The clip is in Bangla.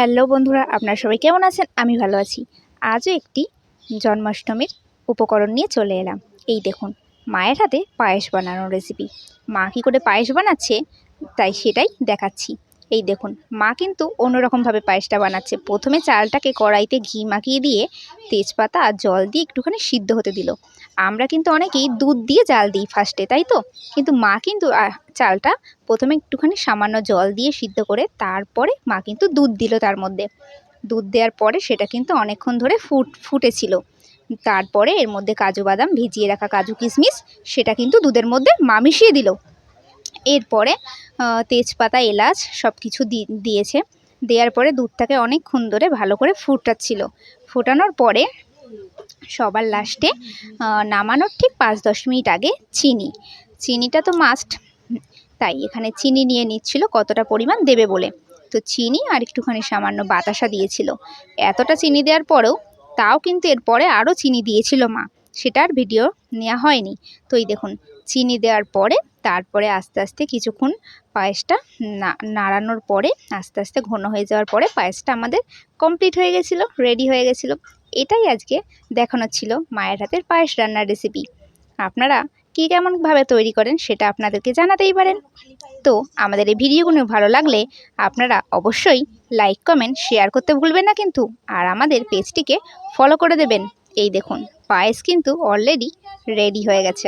হ্যালো বন্ধুরা, আপনারা সবাই কেমন আছেন? আমি ভালো আছি। আজও একটি জন্মাষ্টমীর উপকরণ নিয়ে চলে এলাম। এই দেখুন, মায়ের হাতে পায়েস বানানোর রেসিপি। মা কী করে পায়েস বানাচ্ছে তাই সেটাই দেখাচ্ছি। এই দেখুন, মা কিন্তু অন্যরকমভাবে পায়েসটা বানাচ্ছে। প্রথমে চালটাকে কড়াইতে ঘি মাখিয়ে দিয়ে তেজপাতা আর জল দিয়ে একটুখানি সিদ্ধ হতে দিল। আমরা কিন্তু অনেকেই দুধ দিয়ে জাল দিই ফার্স্টে, তাই তো? কিন্তু মা কিন্তু চালটা প্রথমে একটুখানি সামান্য জল দিয়ে সিদ্ধ করে তারপরে মা কিন্তু দুধ দিল তার মধ্যে। দুধ দেওয়ার পরে সেটা কিন্তু অনেকক্ষণ ধরে ফুটেছিল। তারপরে এর মধ্যে কাজু বাদাম, ভিজিয়ে রাখা কাজু কিশমিশ সেটা কিন্তু দুধের মধ্যে মা মিশিয়ে দিল। এরপরে তেজপাতা, এলাচ সব কিছু দিয়েছে। দেওয়ার পরে দুধটাকে অনেকক্ষণ ধরে ভালো করে ফুটাচ্ছিল। ফোটানোর পরে সবার লাস্টে নামানোর ঠিক 5-10 মিনিট আগে চিনিটা তো মাস্ট, তাই এখানে চিনি নিয়ে নিচ্ছিল কতটা পরিমাণ দেবে বলে। তো চিনি আর একটুখানি সামান্য বাতাসা দিয়েছিল। এতটা চিনি দেওয়ার পরেও তাও কিন্তু এরপরে আরও চিনি দিয়েছিল মা, সেটার ভিডিও নেওয়া হয়নি। তো এই দেখুন, চিনি দেওয়ার পরে তারপরে আস্তে আস্তে কিছুক্ষণ পায়েসটা নাড়ানোর পরে আস্তে আস্তে ঘন হয়ে যাওয়ার পরে পায়েসটা আমাদের কমপ্লিট হয়ে গেছিলো, রেডি হয়ে গেছিলো। এটাই আজকে দেখানোর ছিল মায়ের হাতের পায়েস রান্নার রেসিপি। আপনারা কী কেমনভাবে তৈরি করেন সেটা আপনাদেরকে জানাতেই পারেন। তো আমাদের এই ভিডিওগুলো ভালো লাগলে আপনারা অবশ্যই লাইক, কমেন্ট, শেয়ার করতে ভুলবেন না কিন্তু। আর আমাদের পেজটিকে ফলো করে দেবেন। এই দেখুন, পায়েস কিন্তু অলরেডি রেডি হয়ে গেছে।